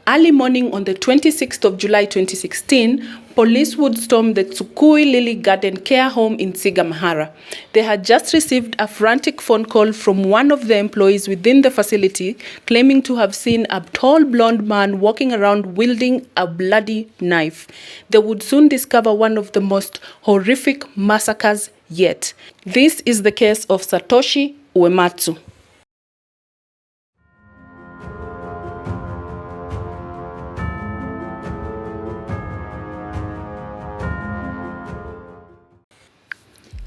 Early morning on the 26th of July 2016, police would storm the Tsukui Lily Garden care home in Sigamihara. They had just received a frantic phone call from one of the employees within the facility claiming to have seen a tall blonde man walking around wielding a bloody knife. They would soon discover one of the most horrific massacres yet. This is the case of Satoshi Uematsu.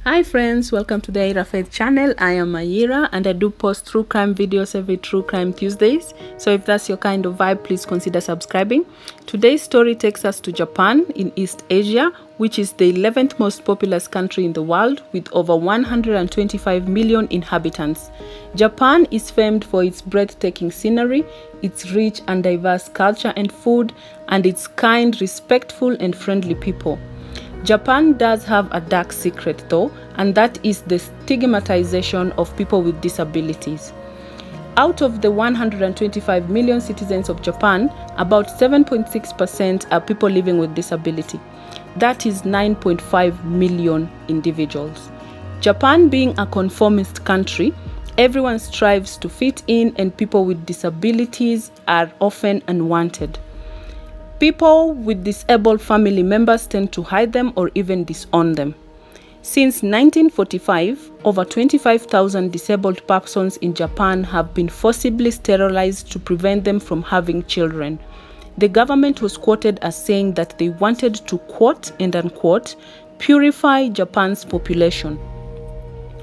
Hi friends, welcome to the Ayira Faith channel. I am Ayira and I do post true crime videos every True Crime Tuesdays. So if that's your kind of vibe, please consider subscribing. Today's story takes us to Japan in East Asia, which is the 11th most populous country in the world with over 125 million inhabitants. Japan is famed for its breathtaking scenery, its rich and diverse culture and food, and its kind, respectful and friendly people. Japan does have a dark secret though, and that is the stigmatization of people with disabilities. Out of the 125 million citizens of Japan, about 7.6% are people living with disability. That is 9.5 million individuals. Japan being a conformist country, everyone strives to fit in and people with disabilities are often unwanted. People with disabled family members tend to hide them or even disown them. Since 1945, over 25,000 disabled persons in Japan have been forcibly sterilized to prevent them from having children. The government was quoted as saying that they wanted to, quote and unquote, purify Japan's population.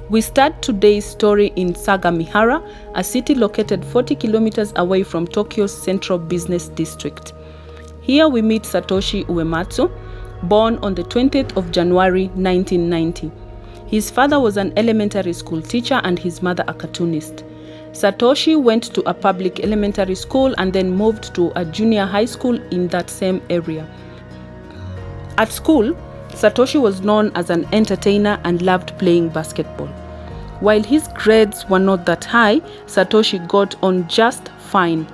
We start today's story in Sigamihara, a city located 40 kilometers away from Tokyo's central business district. Here we meet Satoshi Uematsu, born on the 20th of January 1990. His father was an elementary school teacher and his mother a cartoonist. Satoshi went to a public elementary school and then moved to a junior high school in that same area. At school, Satoshi was known as an entertainer and loved playing basketball. While his grades were not that high, Satoshi got on just fine.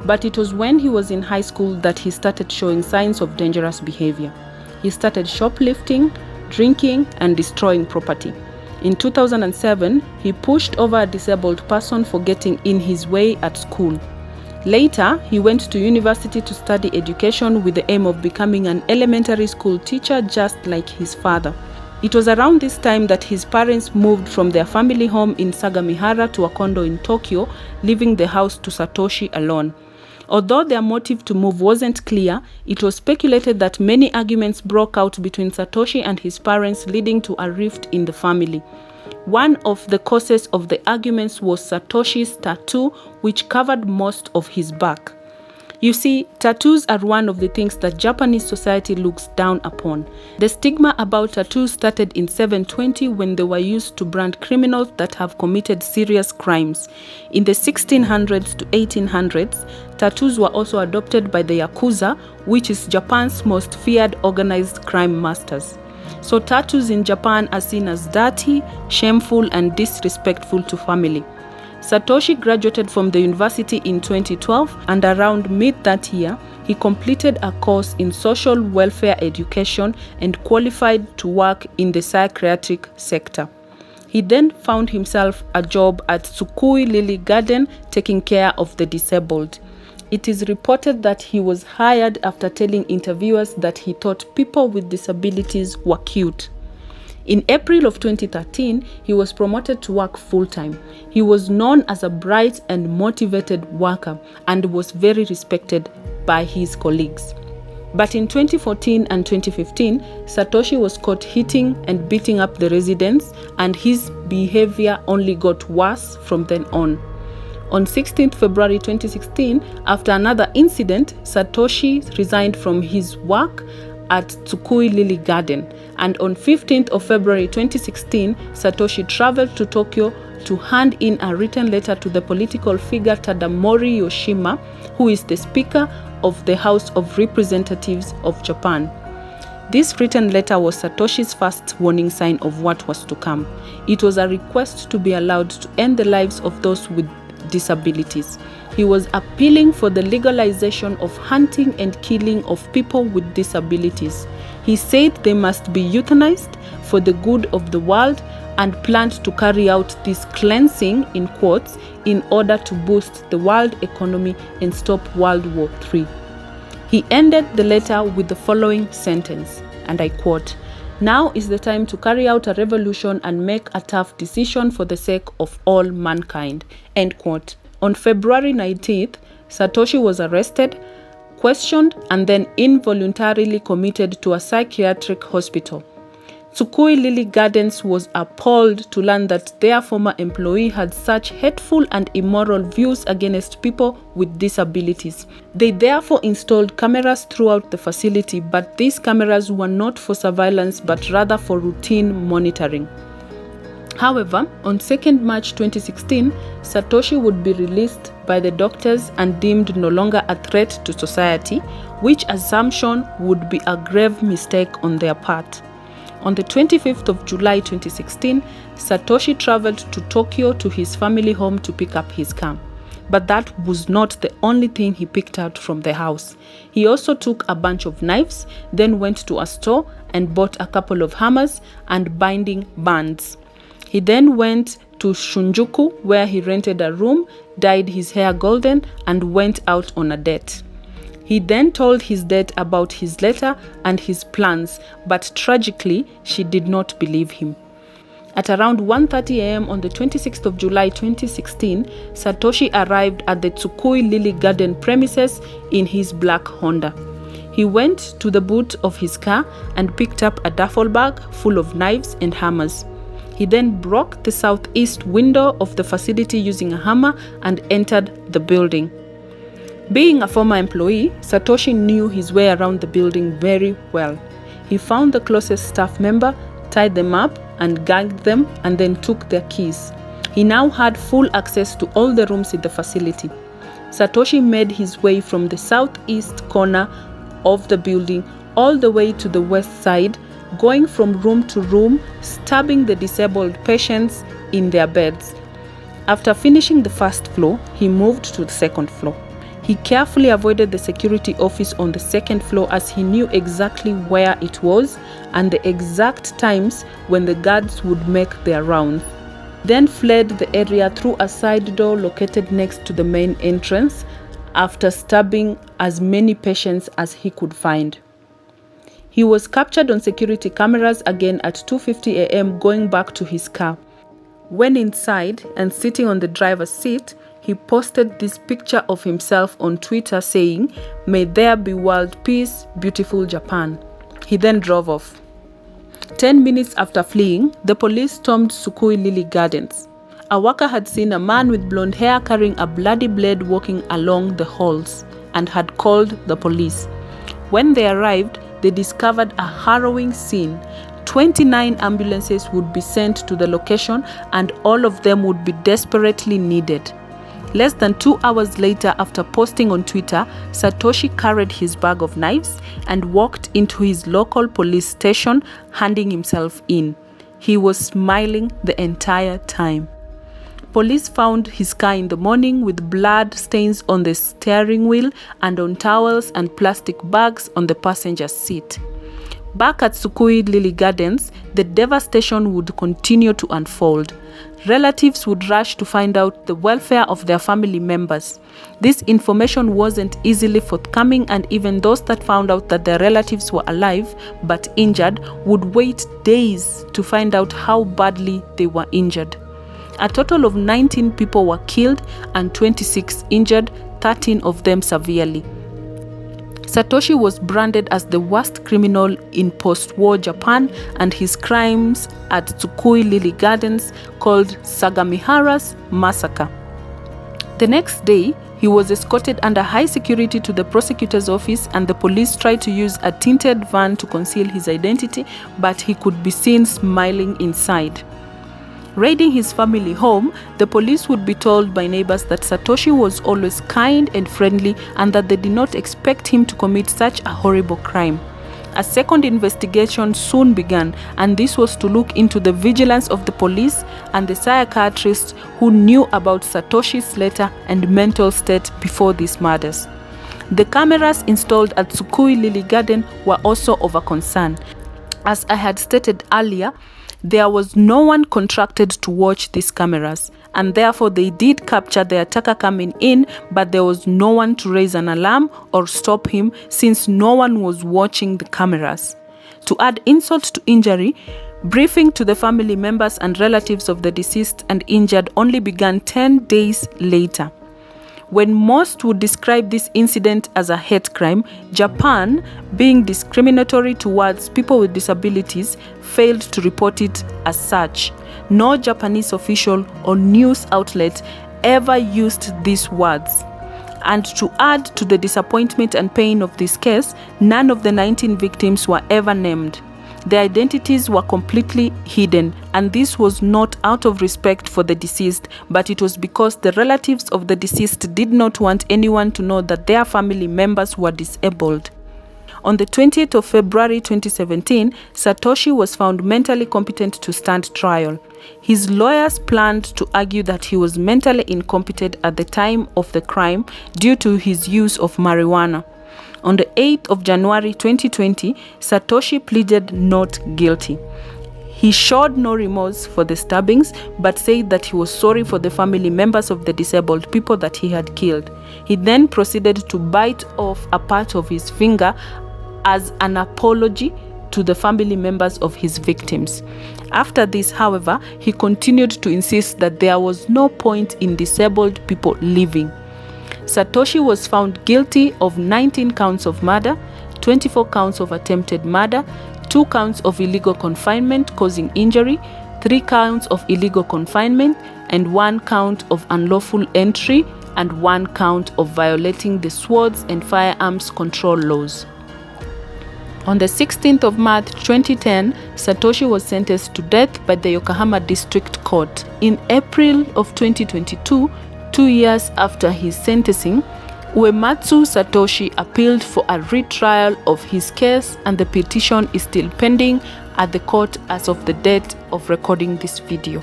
But it was when he was in high school that he started showing signs of dangerous behavior. He started shoplifting, drinking, and destroying property. In 2007, he pushed over a disabled person for getting in his way at school. Later, he went to university to study education with the aim of becoming an elementary school teacher just like his father. It was around this time that his parents moved from their family home in Sigamihara to a condo in Tokyo, leaving the house to Satoshi alone. Although their motive to move wasn't clear, it was speculated that many arguments broke out between Satoshi and his parents, leading to a rift in the family. One of the causes of the arguments was Satoshi's tattoo, which covered most of his back. You see, tattoos are one of the things that Japanese society looks down upon. The stigma about tattoos started in 720 when they were used to brand criminals that have committed serious crimes. In the 1600s to 1800s, tattoos were also adopted by the Yakuza, which is Japan's most feared organized crime masters. So tattoos in Japan are seen as dirty, shameful, and disrespectful to family. Satoshi graduated from the university in 2012 and around mid that year, he completed a course in social welfare education and qualified to work in the psychiatric sector. He then found himself a job at Tsukui Lily Garden taking care of the disabled. It is reported that he was hired after telling interviewers that he thought people with disabilities were cute. In April of 2013, he was promoted to work full-time. He was known as a bright and motivated worker and was very respected by his colleagues. But in 2014 and 2015, Satoshi was caught hitting and beating up the residents, and his behavior only got worse from then on. On 16th February 2016, after another incident, Satoshi resigned from his work at Tsukui Lily Garden, and on 15th of February 2016, Satoshi traveled to Tokyo to hand in a written letter to the political figure Tadamori Yoshima, who is the Speaker of the House of Representatives of Japan. This written letter was Satoshi's first warning sign of what was to come. It was a request to be allowed to end the lives of those with disabilities. He was appealing for the legalization of hunting and killing of people with disabilities. He said they must be euthanized for the good of the world and planned to carry out this cleansing in quotes in order to boost the world economy and stop World War III. He ended the letter with the following sentence, and I quote, "Now is the time to carry out a revolution and make a tough decision for the sake of all mankind." End quote. On February 19th, Satoshi was arrested, questioned, and then involuntarily committed to a psychiatric hospital. Tsukui Lily Gardens was appalled to learn that their former employee had such hateful and immoral views against people with disabilities. They therefore installed cameras throughout the facility, but these cameras were not for surveillance but rather for routine monitoring. However, on 2nd March 2016, Satoshi would be released by the doctors and deemed no longer a threat to society, which assumption would be a grave mistake on their part. On the 25th of July 2016, Satoshi traveled to Tokyo to his family home to pick up his car. But that was not the only thing he picked out from the house. He also took a bunch of knives, then went to a store and bought a couple of hammers and binding bands. He then went to Shinjuku, where he rented a room, dyed his hair golden, and went out on a date. He then told his date about his letter and his plans, but tragically, she did not believe him. At around 1:30 a.m. on the 26th of July 2016, Satoshi arrived at the Tsukui Lily Garden premises in his black Honda. He went to the boot of his car and picked up a duffel bag full of knives and hammers. He then broke the southeast window of the facility using a hammer and entered the building. Being a former employee, Satoshi knew his way around the building very well. He found the closest staff member, tied them up and gagged them, and then took their keys. He now had full access to all the rooms in the facility. Satoshi made his way from the southeast corner of the building all the way to the west side, going from room to room, stabbing the disabled patients in their beds. After finishing the first floor, he moved to the second floor. He carefully avoided the security office on the second floor as he knew exactly where it was and the exact times when the guards would make their rounds. Then fled the area through a side door located next to the main entrance after stabbing as many patients as he could find. He was captured on security cameras again at 2:50 a.m. going back to his car. When inside and sitting on the driver's seat, he posted this picture of himself on Twitter saying, "May there be world peace, beautiful Japan." He then drove off. 10 minutes after fleeing, the police stormed Tsukui Lily Gardens. A worker had seen a man with blonde hair carrying a bloody blade walking along the halls and had called the police. When they arrived, they discovered a harrowing scene. 29 ambulances would be sent to the location and all of them would be desperately needed. Less than 2 hours later, after posting on Twitter, Satoshi carried his bag of knives and walked into his local police station, handing himself in. He was smiling the entire time. Police found his car in the morning with blood stains on the steering wheel and on towels and plastic bags on the passenger seat. Back at Tsukui Lily Gardens, the devastation would continue to unfold. Relatives would rush to find out the welfare of their family members. This information wasn't easily forthcoming, and even those that found out that their relatives were alive but injured would wait days to find out how badly they were injured. A total of 19 people were killed and 26 injured, 13 of them severely. Satoshi was branded as the worst criminal in post-war Japan, and his crimes at Tsukui Lily Gardens called Sigamihara Massacre. The next day, he was escorted under high security to the prosecutor's office, and the police tried to use a tinted van to conceal his identity, but he could be seen smiling inside. Raiding his family home, the police would be told by neighbors that Satoshi was always kind and friendly and that they did not expect him to commit such a horrible crime. A second investigation soon began, and this was to look into the vigilance of the police and the psychiatrists who knew about Satoshi's letter and mental state before these murders. The cameras installed at Tsukui Lily Garden were also of a concern. As I had stated earlier, there was no one contracted to watch these cameras, and therefore they did capture the attacker coming in, but there was no one to raise an alarm or stop him since no one was watching the cameras. To add insult to injury, briefing to the family members and relatives of the deceased and injured only began 10 days later. When most would describe this incident as a hate crime, Japan, being discriminatory towards people with disabilities, failed to report it as such. No Japanese official or news outlet ever used these words. And to add to the disappointment and pain of this case, none of the 19 victims were ever named. Their identities were completely hidden, and this was not out of respect for the deceased, but it was because the relatives of the deceased did not want anyone to know that their family members were disabled. On the 20th of February 2017, Satoshi was found mentally competent to stand trial. His lawyers planned to argue that he was mentally incompetent at the time of the crime due to his use of marijuana. On the 8th of January 2020, Satoshi pleaded not guilty. He showed no remorse for the stabbings, but said that he was sorry for the family members of the disabled people that he had killed. He then proceeded to bite off a part of his finger as an apology to the family members of his victims. After this, however, he continued to insist that there was no point in disabled people living. Satoshi was found guilty of 19 counts of murder, 24 counts of attempted murder, 2 counts of illegal confinement causing injury, 3 counts of illegal confinement, and 1 count of unlawful entry, and 1 count of violating the swords and firearms control laws. On the 16th of March 2010, Satoshi was sentenced to death by the Yokohama District Court. In April of 2022, 2 years after his sentencing, Uematsu Satoshi appealed for a retrial of his case, and the petition is still pending at the court as of the date of recording this video.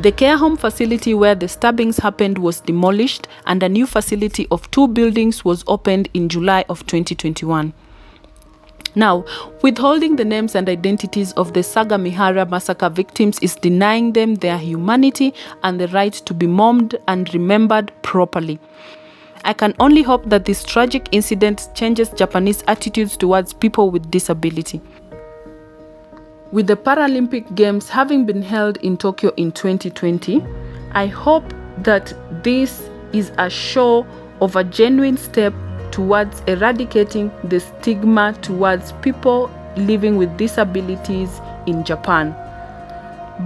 The care home facility where the stabbings happened was demolished, and a new facility of 2 buildings was opened in July of 2021. Now, withholding the names and identities of the Sigamihara Massacre victims is denying them their humanity and the right to be mourned and remembered properly. I can only hope that this tragic incident changes Japanese attitudes towards people with disability. With the Paralympic Games having been held in Tokyo in 2020, I hope that this is a show of a genuine step towards eradicating the stigma towards people living with disabilities in Japan.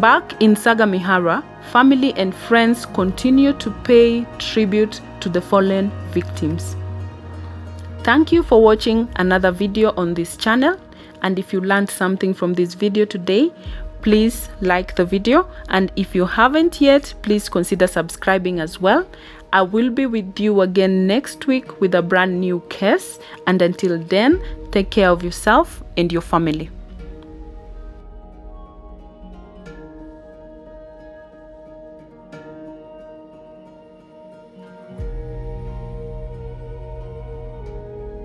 Back in Sigamihara, family and friends continue to pay tribute to the fallen victims. Thank you for watching another video on this channel, and if you learned something from this video today, please like the video, and if you haven't yet, please consider subscribing as well. I will be with you again next week with a brand new case, and until then, take care of yourself and your family.